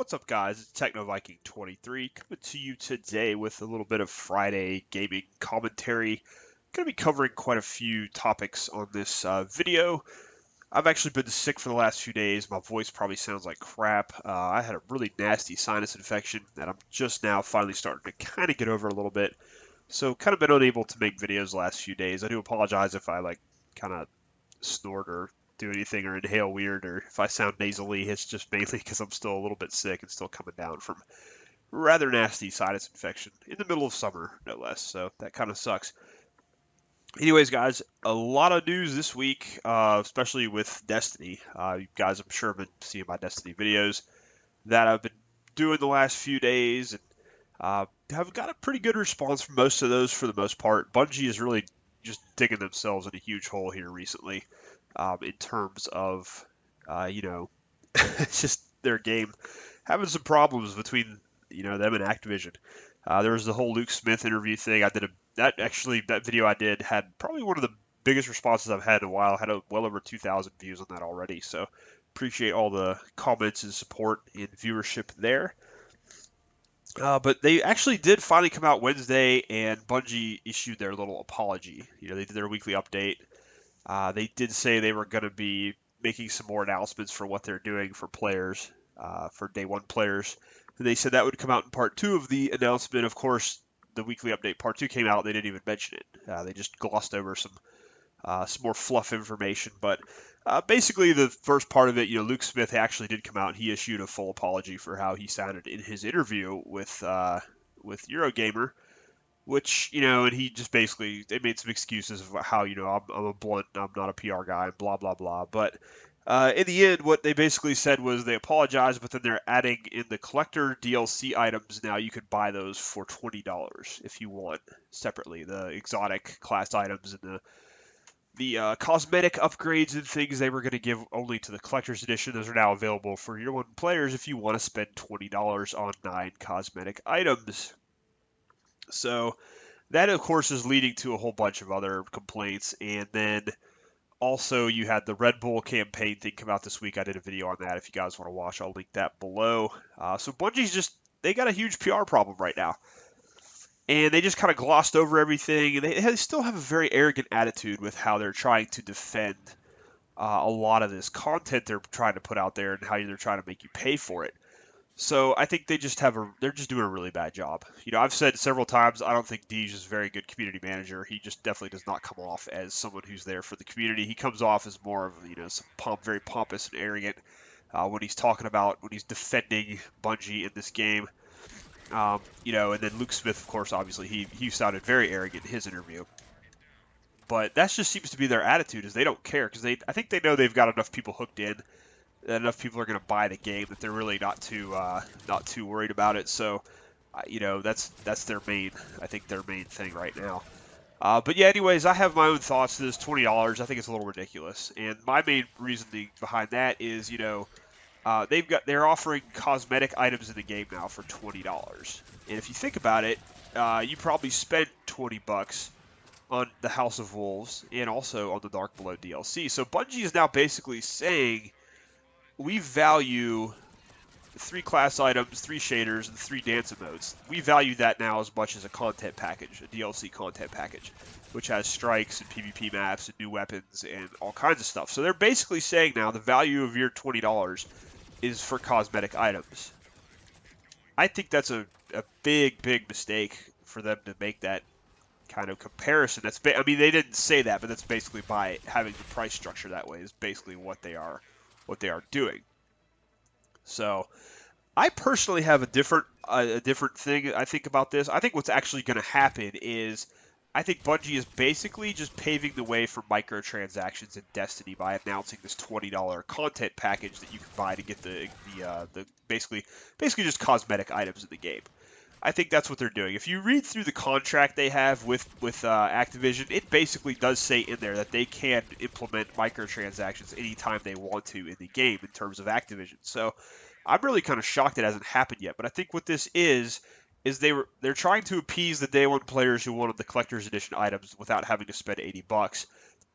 What's up, guys? It's TechnoViking23 coming to you today with a little bit of Friday gaming commentary. Going to be covering quite a few topics on this video. I've actually been sick for the last few days. My voice probably sounds like crap. I had a really nasty sinus infection that I'm just now finally starting to kind of get over a little bit. So kind of been unable to make videos the last few days. I do apologize if I kind of snort or do anything or inhale weird or if I sound nasally. It's just mainly because I'm still a little bit sick and still coming down from rather nasty sinus infection in the middle of summer, no less. So that kind of sucks. Anyways, guys, a lot of news this week, especially with Destiny. You guys, I'm sure, have been seeing my Destiny videos that I've been doing the last few days, and have got a pretty good response from most of those for the most part. Bungie is really just digging themselves in a huge hole here recently, in terms of, it's just their game having some problems between, them and Activision. There was the whole Luke Smith interview thing. That video I did had probably one of the biggest responses I've had in a while. I had well over 2,000 views on that already. So appreciate all the comments and support and viewership there. But they actually did finally come out Wednesday, and Bungie issued their little apology. They did their weekly update. They did say they were going to be making some more announcements for what they're doing for players, for day one players. And they said that would come out in part two of the announcement. Of course, the weekly update part two came out. They didn't even mention it. They just glossed over some more fluff information. But basically, the first part of it, Luke Smith actually did come out and he issued a full apology for how he sounded in his interview with Eurogamer, which, and he just basically, they made some excuses of how, I'm a blunt, I'm not a PR guy, blah, blah, blah. But in the end, what they basically said was they apologized, but then they're adding in the collector DLC items. Now you could buy those for $20 if you want separately. The exotic class items and the cosmetic upgrades and things they were going to give only to the collector's edition. Those are now available for year one players if you want to spend $20 on 9 cosmetic items. So that, of course, is leading to a whole bunch of other complaints. And then also you had the Red Bull campaign thing come out this week. I did a video on that. If you guys want to watch, I'll link that below. So Bungie's they got a huge PR problem right now. And they just kind of glossed over everything. And they still have a very arrogant attitude with how they're trying to defend a lot of this content they're trying to put out there and how they're trying to make you pay for it. So I think they're just doing a really bad job. I've said several times I don't think Deej is a very good community manager. He just definitely does not come off as someone who's there for the community. He comes off as more of very pompous and arrogant when he's when he's defending Bungie in this game. And then Luke Smith, of course, obviously he sounded very arrogant in his interview. But that just seems to be their attitude, is they don't care because I think they know they've got enough people hooked in, that enough people are going to buy the game that they're really not too worried about it. So, that's their main thing right now. But yeah, anyways, I have my own thoughts to this $20. I think it's a little ridiculous, and my main reasoning behind that is they're offering cosmetic items in the game now for $20, and if you think about it, you probably spent $20 on the House of Wolves and also on the Dark Below DLC. So Bungie is now basically saying, we value 3 class items, 3 shaders, and 3 dance emotes. We value that now as much as a content package, a DLC content package, which has strikes and PvP maps and new weapons and all kinds of stuff. So they're basically saying now the value of your $20 is for cosmetic items. I think that's a big, big mistake for them to make that kind of comparison. They didn't say that, but that's basically by having the price structure that way is basically what they are doing. So I personally have a different thing I think about this. I think what's actually going to happen is I think Bungie is basically just paving the way for microtransactions in Destiny by announcing this $20 content package that you can buy to get the basically just cosmetic items in the game. I think that's what they're doing. If you read through the contract they have with Activision, it basically does say in there that they can implement microtransactions anytime they want to in the game in terms of Activision. So I'm really kind of shocked it hasn't happened yet. But I think what this is they're trying to appease the day one players who wanted the collector's edition items without having to spend $80,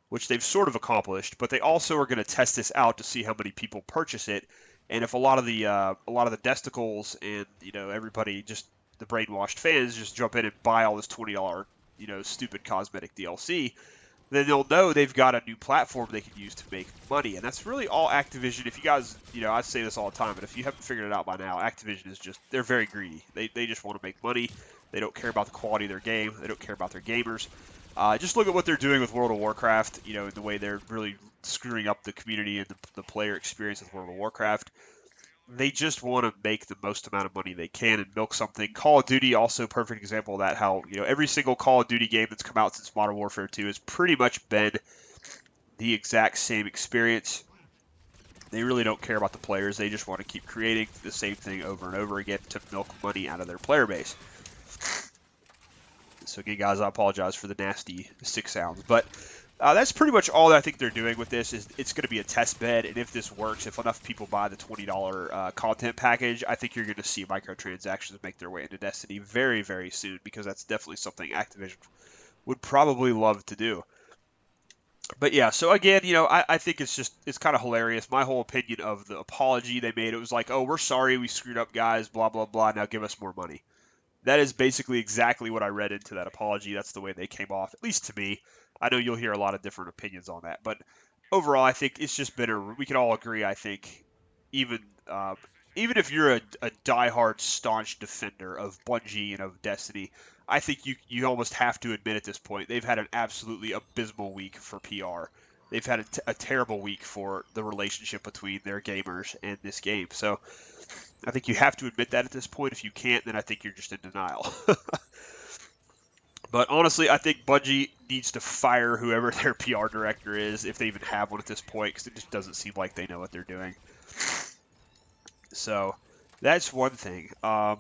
which they've sort of accomplished. But they also are going to test this out to see how many people purchase it And if a lot of the Desticles and everybody, just the brainwashed fans, just jump in and buy all this $20 stupid cosmetic DLC, then they'll know they've got a new platform they can use to make money. And that's really all Activision. If you guys, I say this all the time, but if you haven't figured it out by now, Activision is they're very greedy. They just want to make money. They don't care about the quality of their game. They don't care about their gamers. Just look at what they're doing with World of Warcraft, and the way they're really screwing up the community and the player experience with World of Warcraft. They just want to make the most amount of money they can and milk something. Call of Duty, also a perfect example of that, how every single Call of Duty game that's come out since Modern Warfare 2 has pretty much been the exact same experience. They really don't care about the players. They just want to keep creating the same thing over and over again to milk money out of their player base. So again, guys, I apologize for the nasty 6 sounds, but that's pretty much all that I think they're doing with this. Is it's going to be a test bed, and if this works, if enough people buy the $20 content package, I think you're going to see microtransactions make their way into Destiny very, very soon, because that's definitely something Activision would probably love to do. But yeah, so again, I think it's kind of hilarious. My whole opinion of the apology they made, it was like, oh, we're sorry, we screwed up, guys, blah, blah, blah, now give us more money. That is basically exactly what I read into that apology. That's the way they came off, at least to me. I know you'll hear a lot of different opinions on that, but overall, I think it's just been we can all agree, I think, even if you're a diehard, staunch defender of Bungie and of Destiny, I think you almost have to admit at this point, they've had an absolutely abysmal week for PR. They've had a terrible week for the relationship between their gamers and this game. So I think you have to admit that at this point. If you can't, then I think you're just in denial. But honestly, I think Bungie needs to fire whoever their PR director is, if they even have one at this point, because it just doesn't seem like they know what they're doing. So that's one thing. And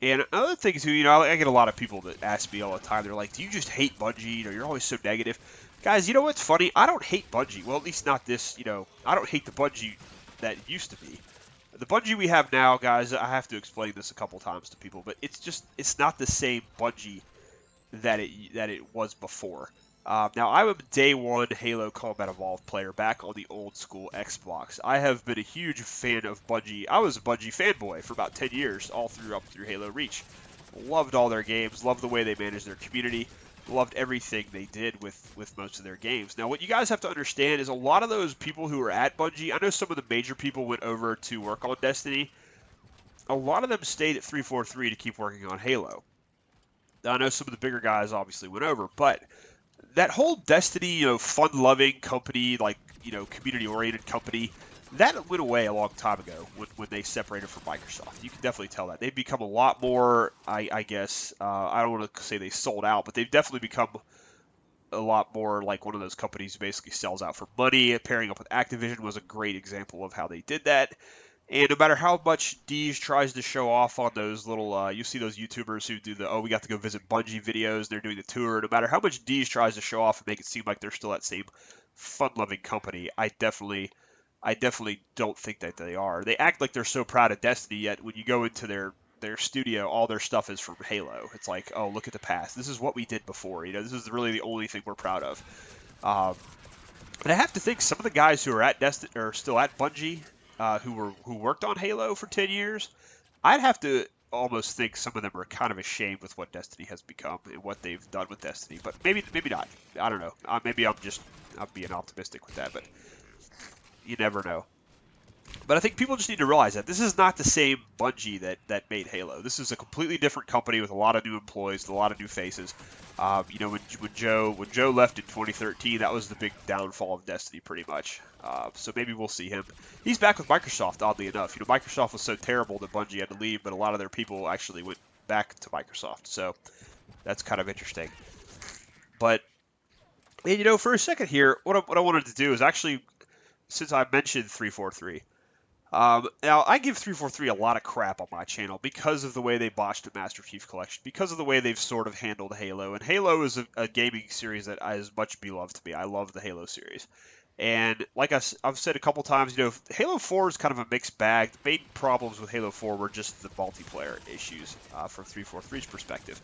another thing too, I get a lot of people that ask me all the time. They're like, "Do you just hate Bungie? You're always so negative." Guys, you know what's funny? I don't hate Bungie. Well, at least not this. I don't hate the Bungie that used to be. The Bungie we have now, guys, I have to explain this a couple times to people, but it's not the same Bungie that it was before. Now, I'm a day one Halo Combat Evolved player back on the old school Xbox. I have been a huge fan of Bungie. I was a Bungie fanboy for about 10 years, all up through Halo Reach. Loved all their games, loved the way they managed their community, loved everything they did with most of their games. Now, what you guys have to understand is a lot of those people who were at Bungie, I know some of the major people went over to work on Destiny. A lot of them stayed at 343 to keep working on Halo. I know some of the bigger guys obviously went over, but that whole Destiny, fun-loving company, like, community-oriented company, that went away a long time ago when they separated from Microsoft. You can definitely tell that. They've become a lot more, I guess, I don't want to say they sold out, but they've definitely become a lot more like one of those companies who basically sells out for money. Pairing up with Activision was a great example of how they did that. And no matter how much Deej tries to show off on those little, you see those YouTubers who do we got to go visit Bungie videos, they're doing the tour, no matter how much Deej tries to show off and make it seem like they're still that same fun-loving company, I definitely don't think that they are. They act like they're so proud of Destiny, yet when you go into their studio, all their stuff is from Halo. It's like, oh, look at the past. This is what we did before. This is really the only thing we're proud of. And I have to think some of the guys who are at Destiny are still at Bungie, who worked on Halo for 10 years, I'd have to almost think some of them are kind of ashamed with what Destiny has become and what they've done with Destiny. But maybe not. I don't know. Maybe I'm being optimistic with that, but you never know. But I think people just need to realize that this is not the same Bungie that made Halo. This is a completely different company with a lot of new employees, a lot of new faces. When Joe left in 2013, that was the big downfall of Destiny, pretty much. So maybe we'll see him. He's back with Microsoft, oddly enough. Microsoft was so terrible that Bungie had to leave, but a lot of their people actually went back to Microsoft. So that's kind of interesting. But and, for a second here, what I wanted to do is actually, since I mentioned 343. Now, I give 343 a lot of crap on my channel because of the way they botched the Master Chief Collection, because of the way they've sort of handled Halo. And Halo is a gaming series that is much beloved to me. I love the Halo series. And like I've said a couple times, Halo 4 is kind of a mixed bag. The main problems with Halo 4 were just the multiplayer issues from 343's perspective.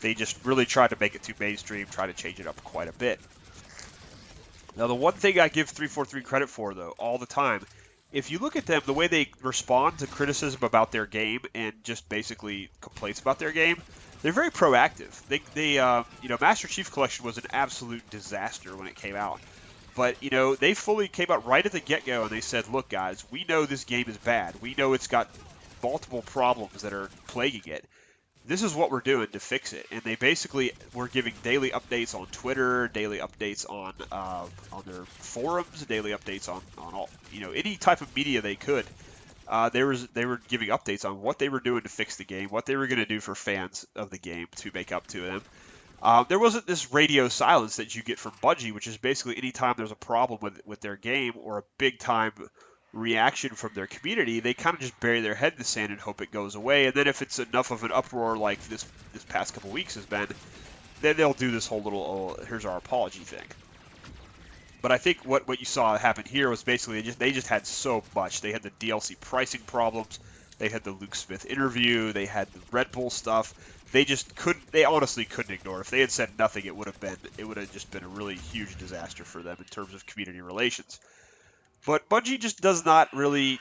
They just really tried to make it too mainstream, tried to change it up quite a bit. Now, the one thing I give 343 credit for, though, all the time, if you look at them, the way they respond to criticism about their game and just basically complaints about their game, they're very proactive. Master Chief Collection was an absolute disaster when it came out. But, they fully came out right at the get-go and they said, look, guys, we know this game is bad. We know it's got multiple problems that are plaguing it. This is what we're doing to fix it. And they basically were giving daily updates on Twitter, daily updates on their forums, daily updates on all, any type of media they could. They were giving updates on what they were doing to fix the game, what they were going to do for fans of the game to make up to them. There wasn't this radio silence that you get from Bungie, which is basically anytime there's a problem with their game or a big time reaction from their community, they kind of just bury their head in the sand and hope it goes away. And then if it's enough of an uproar like this past couple weeks has been, then they'll do this whole little here's our apology thing. But I think what you saw happen here was basically they just had so much. They had the DLC pricing problems, they had the Luke Smith interview, they had the Red Bull stuff. They honestly couldn't ignore it. If they had said nothing, it would have just been a really huge disaster for them in terms of community relations. But Bungie just does not really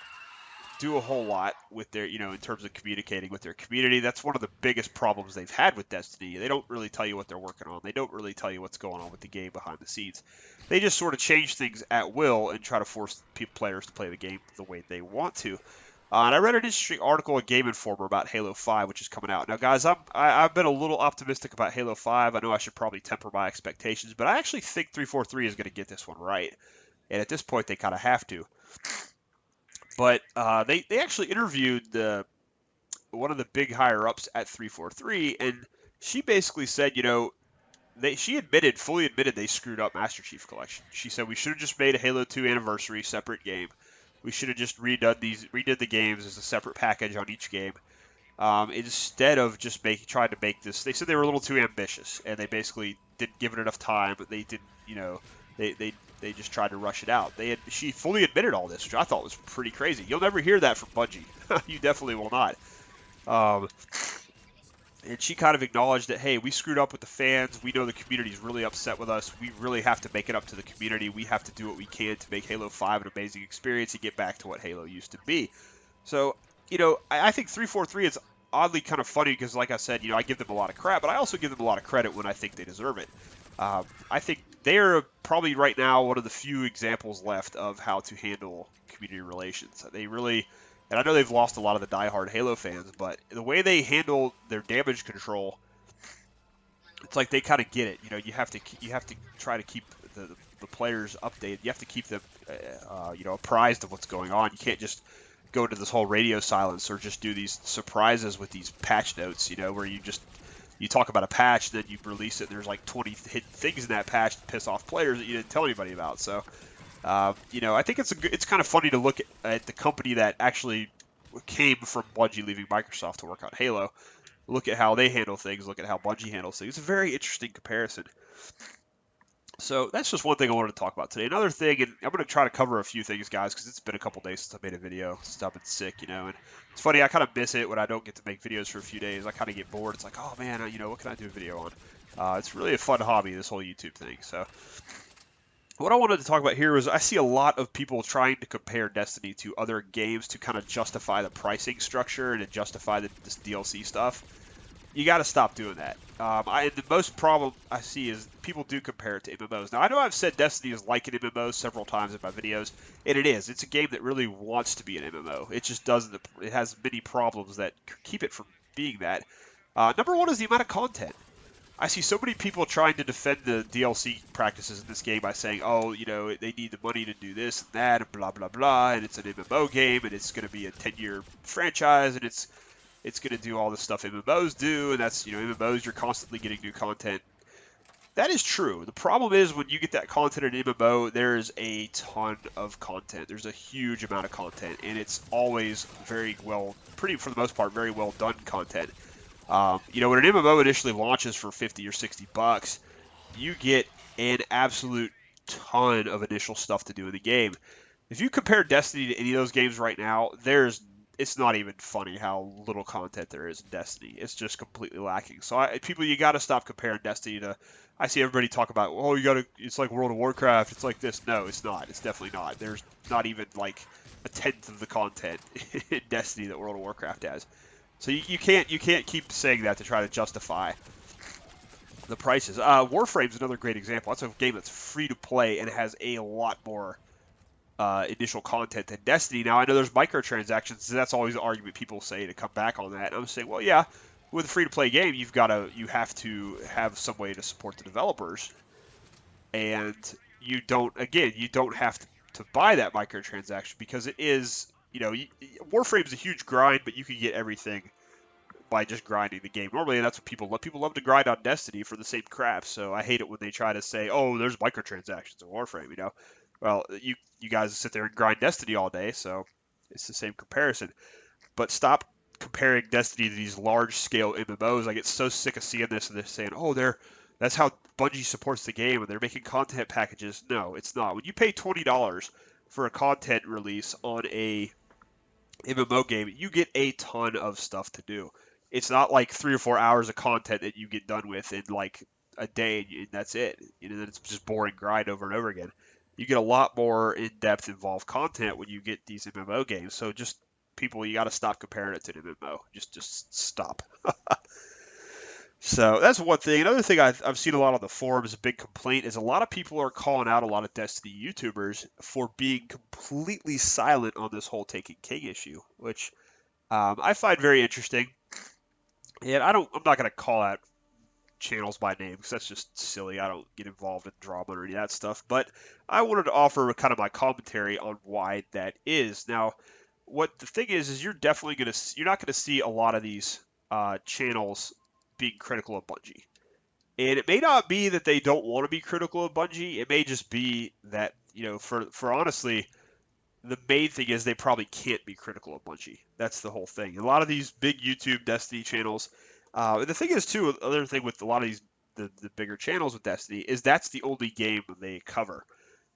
do a whole lot with their, in terms of communicating with their community. That's one of the biggest problems they've had with Destiny. They don't really tell you what they're working on. They don't really tell you what's going on with the game behind the scenes. They just sort of change things at will and try to force players to play the game the way they want to. And I read an interesting article in Game Informer about Halo 5, which is coming out. Now, guys, I've been a little optimistic about Halo 5. I know I should probably temper my expectations, but I actually think 343 is going to get this one right. And at this point, they kind of have to. But they actually interviewed one of the big higher-ups at 343, and she basically said, she fully admitted they screwed up Master Chief Collection. She said, we should have just made a Halo 2 Anniversary separate game. We should have just redid the games as a separate package on each game, instead of just trying to make this. They said they were a little too ambitious, and they basically didn't give it enough time. But they didn't, they just tried to rush it out. She fully admitted all this, which I thought was pretty crazy. You'll never hear that from Bungie. You definitely will not. And she kind of acknowledged that, hey, we screwed up with the fans. We know the community's really upset with us. We really have to make it up to the community. We have to do what we can to make Halo 5 an amazing experience and get back to what Halo used to be. So, I think 343 is oddly kind of funny because, like I said, I give them a lot of crap, but I also give them a lot of credit when I think they deserve it. I think they're probably right now one of the few examples left of how to handle community relations. They really... And I know they've lost a lot of the diehard Halo fans, but the way they handle their damage control, it's like they kind of get it. You have to try to keep the players updated. You have to keep them, apprised of what's going on. You can't just go into this whole radio silence or just do these surprises with these patch notes. Where you talk about a patch, then you release it, and there's like 20 hidden things in that patch to piss off players that you didn't tell anybody about. So. I think it's kind of funny to look at the company that actually came from Bungie leaving Microsoft to work on Halo. Look at how they handle things. Look at how Bungie handles things. It's a very interesting comparison. So that's just one thing I wanted to talk about today. Another thing, and I'm going to try to cover a few things, guys, because it's been a couple days since I made a video. Since I've been sick, and it's funny. I kind of miss it when I don't get to make videos for a few days. I kind of get bored. It's like, oh man, what can I do a video on? It's really a fun hobby, this whole YouTube thing. So. What I wanted to talk about here was I see a lot of people trying to compare Destiny to other games to kind of justify the pricing structure and to justify this DLC stuff. You got to stop doing that. The most problem I see is people do compare it to MMOs. Now, I know I've said Destiny is like an MMO several times in my videos, and it is. It's a game that really wants to be an MMO. It just doesn't. It has many problems that keep it from being that. Number one is the amount of content. I see so many people trying to defend the DLC practices in this game by saying, oh, they need the money to do this and that and blah, blah, blah, and it's an MMO game, and it's going to be a 10-year franchise, and it's going to do all the stuff MMOs do, and that's, MMOs, you're constantly getting new content. That is true. The problem is when you get that content in MMO, there's a ton of content. There's a huge amount of content, and it's always for the most part, very well done content. When an MMO initially launches for $50 or $60, you get an absolute ton of initial stuff to do in the game. If you compare Destiny to any of those games right now, it's not even funny how little content there is in Destiny. It's just completely lacking. So you got to stop comparing Destiny to. I see everybody talk about, it's like World of Warcraft. It's like this. No, it's not. It's definitely not. There's not even like a tenth of the content in Destiny that World of Warcraft has. So you can't keep saying that to try to justify the prices. Warframe's another great example. That's a game that's free to play and it has a lot more initial content than Destiny. Now I know there's microtransactions. That's always the argument people say to come back on that. And I'm saying, well, yeah, with a free to play game, you have to have some way to support the developers, and you don't have to buy that microtransaction because it is Warframe's a huge grind, but you can get everything by just grinding the game. Normally, that's what people love. People love to grind on Destiny for the same crap. So I hate it when they try to say, "Oh, there's microtransactions in Warframe." Well, you guys sit there and grind Destiny all day, so it's the same comparison. But stop comparing Destiny to these large scale MMOs. I get so sick of seeing this and they're saying, "Oh, that's how Bungie supports the game and they're making content packages." No, it's not. When you pay $20 for a content release on a MMO game, you get a ton of stuff to do. It's not like 3 or 4 hours of content that you get done with in like a day and that's it. Then it's just boring grind over and over again. You get a lot more in-depth involved content when you get these MMO games. So just people, you got to stop comparing it to an MMO. Just stop. So that's one thing. Another thing I've seen a lot on the forums, a big complaint, is a lot of people are calling out a lot of Destiny YouTubers for being completely silent on this whole Taken King issue, which I find very interesting. And I'm not going to call out channels by name because that's just silly. I don't get involved in drama or any of that stuff. But I wanted to offer kind of my commentary on why that is. Now, what the thing is you're not going to see a lot of these channels being critical of Bungie. And it may not be that they don't want to be critical of Bungie. It may just be that, for honestly, the main thing is they probably can't be critical of Bungie. That's the whole thing. A lot of these big YouTube Destiny channels, and the thing is too, other thing with a lot of these the bigger channels with Destiny is that's the only game they cover.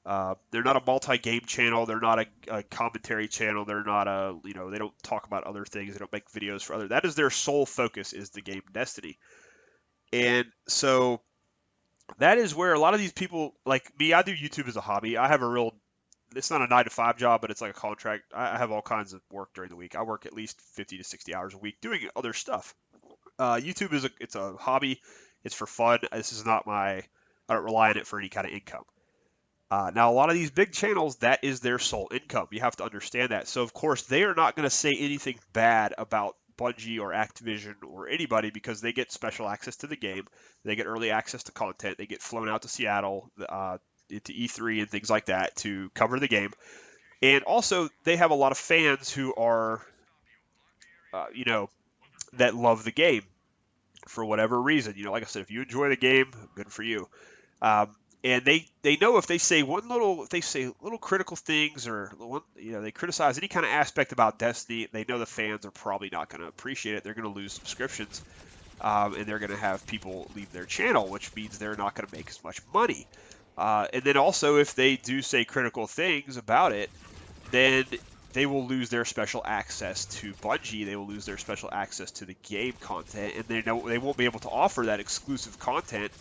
They're not a multi-game channel. They're not a commentary channel. They're not they don't talk about other things. They don't make videos for other. That is their sole focus is the game Destiny. And so that is where a lot of these people, like me, I do YouTube as a hobby. I have it's not a 9 to 5 job, but it's like a contract. I have all kinds of work during the week. I work at least 50 to 60 hours a week doing other stuff. YouTube it's a hobby. It's for fun. This is not I don't rely on it for any kind of income. Now, a lot of these big channels, that is their sole income. You have to understand that. So, of course, they are not going to say anything bad about Bungie or Activision or anybody because they get special access to the game. They get early access to content. They get flown out to Seattle, into E3 and things like that to cover the game. And also, they have a lot of fans who are, that love the game for whatever reason. Like I said, if you enjoy the game, good for you. And they know if they say little critical things or they criticize any kind of aspect about Destiny, they know the fans are probably not going to appreciate it. They're going to lose subscriptions, and they're going to have people leave their channel, which means they're not going to make as much money. And then also, if they do say critical things about it, then they will lose their special access to Bungie. They will lose their special access to the game content, and they won't be able to offer that exclusive content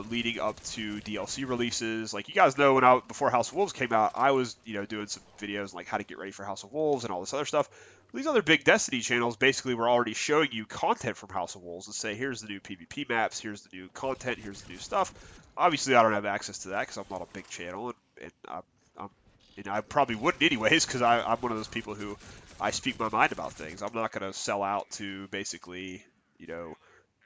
leading up to DLC releases. Like you guys know, before House of Wolves came out, I was doing some videos like how to get ready for House of Wolves and all this other stuff. These other big Destiny channels basically were already showing you content from House of Wolves and say, here's the new PvP maps, here's the new content, here's the new stuff. Obviously, I don't have access to that because I'm not a big channel, and I probably wouldn't anyways because I'm one of those people who I speak my mind about things. I'm not going to sell out to basically,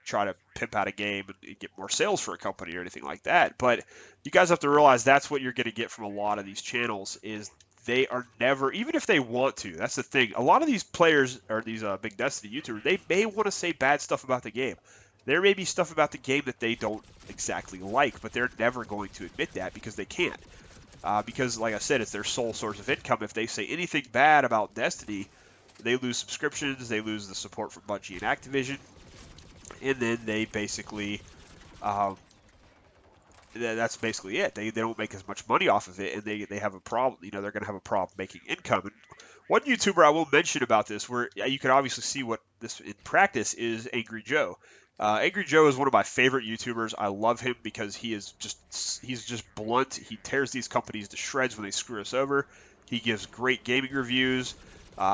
try to pimp out a game and get more sales for a company or anything like that. But you guys have to realize that's what you're going to get from a lot of these channels is they are never, even if they want to, that's the thing. A lot of these players or these big Destiny YouTubers, they may want to say bad stuff about the game. There may be stuff about the game that they don't exactly like, but they're never going to admit that because they can't. Because, like I said, it's their sole source of income. If they say anything bad about Destiny, they lose subscriptions, they lose the support from Bungie and Activision, and then they basically, that's basically it. They don't make as much money off of it, and they have a problem. They're going to have a problem making income. And one YouTuber I will mention about this, where you can obviously see what this in practice is, Angry Joe. Angry Joe is one of my favorite YouTubers. I love him because he's just blunt. He tears these companies to shreds when they screw us over. He gives great gaming reviews.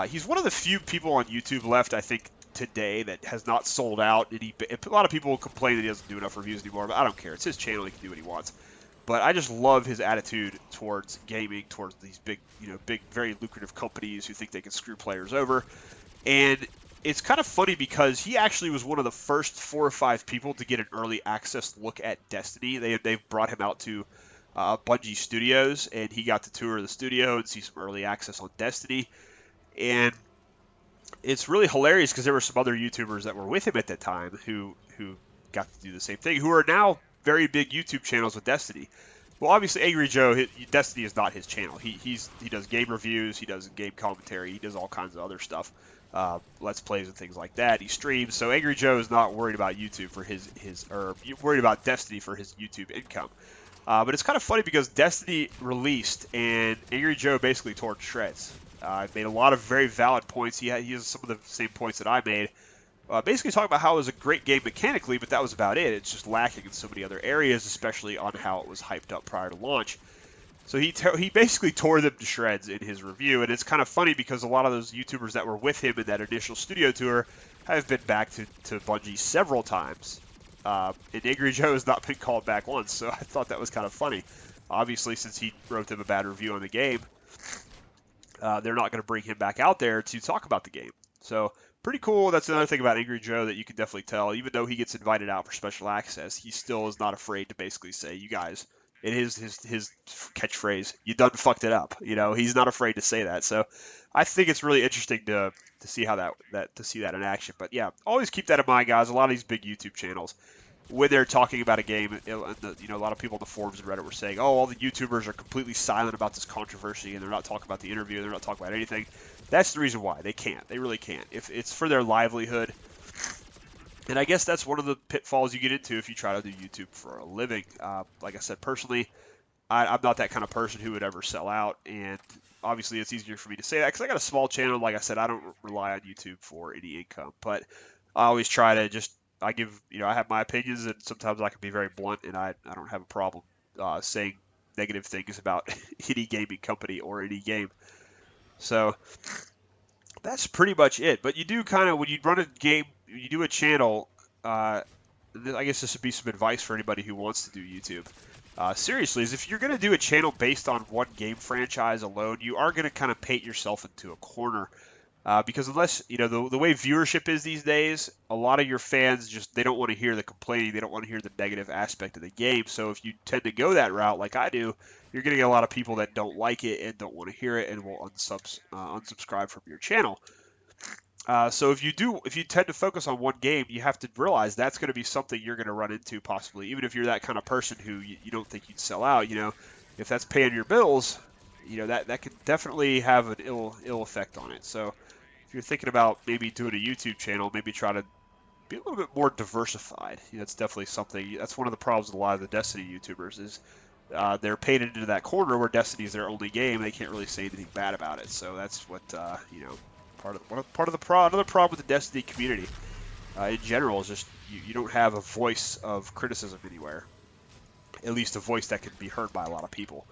He's one of the few people on YouTube left, I think, today that has not sold out. And a lot of people complain that he doesn't do enough reviews anymore, but I don't care. It's his channel; he can do what he wants. But I just love his attitude towards gaming, towards these big, big, very lucrative companies who think they can screw players over. And it's kind of funny because he actually was one of the first 4 or 5 people to get an early access look at Destiny. They've brought him out to Bungie Studios, and he got to tour the studio and see some early access on Destiny. And it's really hilarious because there were some other YouTubers that were with him at that time who got to do the same thing, who are now very big YouTube channels with Destiny. Well, obviously, Angry Joe, Destiny is not his channel. He does game reviews, he does game commentary, he does all kinds of other stuff, Let's Plays and things like that. He streams, so Angry Joe is not worried about YouTube for or worried about Destiny for his YouTube income. But it's kind of funny because Destiny released, and Angry Joe basically tore to shreds. Made a lot of very valid points. He has some of the same points that I made. Basically talking about how it was a great game mechanically, but that was about it. It's just lacking in so many other areas, especially on how it was hyped up prior to launch. So he basically tore them to shreds in his review, and it's kind of funny because a lot of those YouTubers that were with him in that initial studio tour have been back to Bungie several times. And Angry Joe has not been called back once, so I thought that was kind of funny. Obviously, since he wrote them a bad review on the game, they're not going to bring him back out there to talk about the game. So pretty cool. That's another thing about Angry Joe that you can definitely tell. Even though he gets invited out for special access, he still is not afraid to basically say, "You guys," in his catchphrase, "You done fucked it up." He's not afraid to say that. So I think it's really interesting to see how to see that in action. But yeah, always keep that in mind, guys. A lot of these big YouTube channels, when they're talking about a game, a lot of people in the forums and Reddit were saying, "Oh, all the YouTubers are completely silent about this controversy, and they're not talking about the interview, they're not talking about anything." That's the reason why. They can't. They really can't. If it's for their livelihood, and I guess that's one of the pitfalls you get into if you try to do YouTube for a living. Like I said, personally, I'm not that kind of person who would ever sell out, and obviously it's easier for me to say that because I got a small channel. Like I said, I don't rely on YouTube for any income, but I always try to I have my opinions, and sometimes I can be very blunt, and I don't have a problem saying negative things about any gaming company or any game. So that's pretty much it. But you do kind of, when you run a game, you do a channel, I guess this would be some advice for anybody who wants to do YouTube. Seriously, is if you're going to do a channel based on one game franchise alone, you are going to kind of paint yourself into a corner. Because unless, the way viewership is these days, a lot of your fans they don't want to hear the complaining, they don't want to hear the negative aspect of the game. So if you tend to go that route like I do, you're getting a lot of people that don't like it and don't want to hear it and will unsubscribe from your channel. So if you tend to focus on one game, you have to realize that's going to be something you're going to run into possibly, even if you're that kind of person who you don't think you'd sell out. If that's paying your bills, that could definitely have an ill effect on it. So if you're thinking about maybe doing a YouTube channel, maybe try to be a little bit more diversified. That's definitely something. That's one of the problems with a lot of the Destiny YouTubers is they're painted into that corner where Destiny is their only game. They can't really say anything bad about it. So that's what another problem with the Destiny community in general is just you don't have a voice of criticism anywhere. At least a voice that can be heard by a lot of people.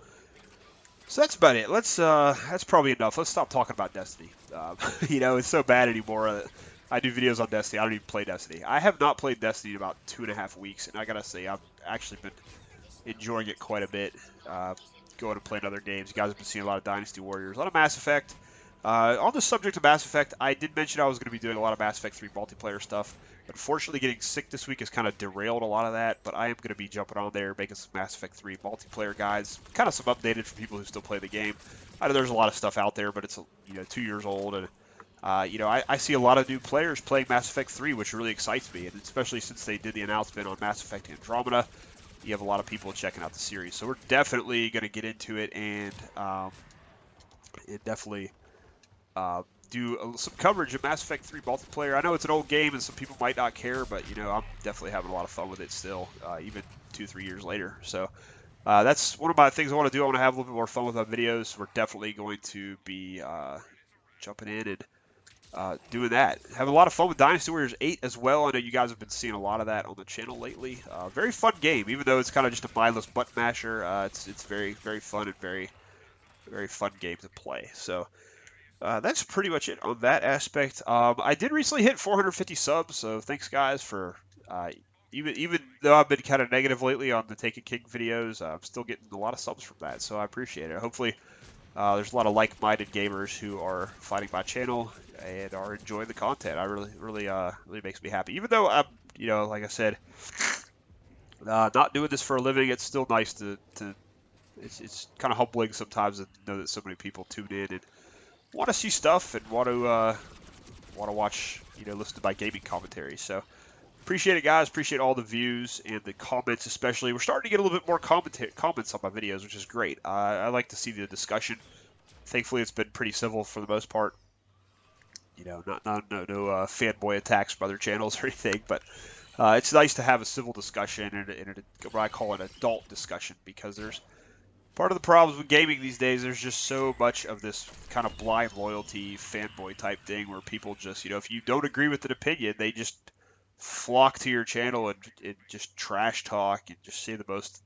So that's about it. That's probably enough. Let's stop talking about Destiny. It's so bad anymore. I do videos on Destiny. I don't even play Destiny. I have not played Destiny in about 2.5 weeks, and I gotta say I've actually been enjoying it quite a bit. Going to play other games. You guys have been seeing a lot of Dynasty Warriors, a lot of Mass Effect. On the subject of Mass Effect, I did mention I was going to be doing a lot of Mass Effect 3 multiplayer stuff. Unfortunately, getting sick this week has kind of derailed a lot of that, but I am going to be jumping on there, making some Mass Effect 3 multiplayer guides, kind of some updated for people who still play the game. I know there's a lot of stuff out there, but it's 2 years old, and I see a lot of new players playing Mass Effect 3, which really excites me, and especially since they did the announcement on Mass Effect Andromeda, you have a lot of people checking out the series. So we're definitely going to get into it and definitely do some coverage of Mass Effect 3 multiplayer. I know it's an old game and some people might not care, but I'm definitely having a lot of fun with it still, even 2-3 years later. So that's one of my things I want to do. I want to have a little bit more fun with my videos. We're definitely going to be jumping in and doing that. Have a lot of fun with Dynasty Warriors 8 as well. I know you guys have been seeing a lot of that on the channel lately. Very fun game, even though it's kind of just a mindless button masher. It's very, very fun and very very fun game to play. So that's pretty much it on that aspect. I did recently hit 450 subs, so thanks guys for even though I've been kind of negative lately on the Taken King videos, I'm still getting a lot of subs from that, so I appreciate it. Hopefully, there's a lot of like-minded gamers who are finding my channel and are enjoying the content. I really makes me happy. Even though I'm, like I said, not doing this for a living, it's still nice to it's kind of humbling sometimes to know that so many people tune in and want to see stuff and want to watch, listen to my gaming commentary. So appreciate it, guys. Appreciate all the views and the comments, especially. We're starting to get a little bit more comments on my videos, which is great. I like to see the discussion. Thankfully, it's been pretty civil for the most part. Not no fanboy attacks from other channels or anything, but it's nice to have a civil discussion and what I call an adult discussion, because there's part of the problems with gaming these days. There's just so much of this kind of blind loyalty fanboy type thing where people just, if you don't agree with an opinion, they just flock to your channel and just trash talk and just say the most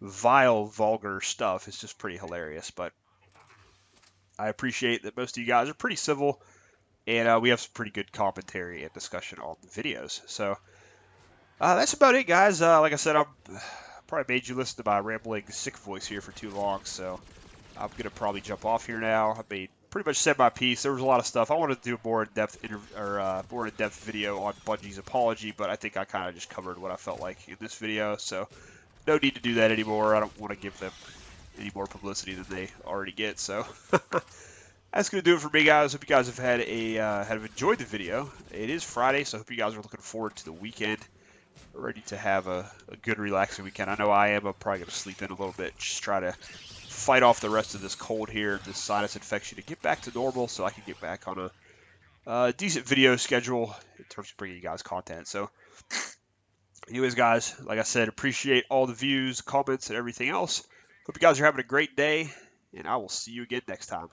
vile, vulgar stuff. It's just pretty hilarious. But I appreciate that most of you guys are pretty civil, and we have some pretty good commentary and discussion on the videos. So that's about it, guys. Like I said, I'm probably made you listen to my rambling sick voice here for too long, so I'm gonna probably jump off here now. I mean, pretty much said my piece. There was a lot of stuff I wanted to do a more in-depth video on Bungie's apology, but I think I kind of just covered what I felt like in this video, so no need to do that anymore. I don't want to give them any more publicity than they already get. So that's gonna do it for me, guys. Hope you guys have enjoyed the video. It is Friday, so I hope you guys are looking forward to the weekend, ready to have a good relaxing weekend. I know I am. I'm probably going to sleep in a little bit, just try to fight off the rest of this cold here, this sinus infection, to get back to normal so I can get back on a decent video schedule in terms of bringing you guys content. So anyways, guys, like I said, appreciate all the views, comments, and everything else. Hope you guys are having a great day, and I will see you again next time.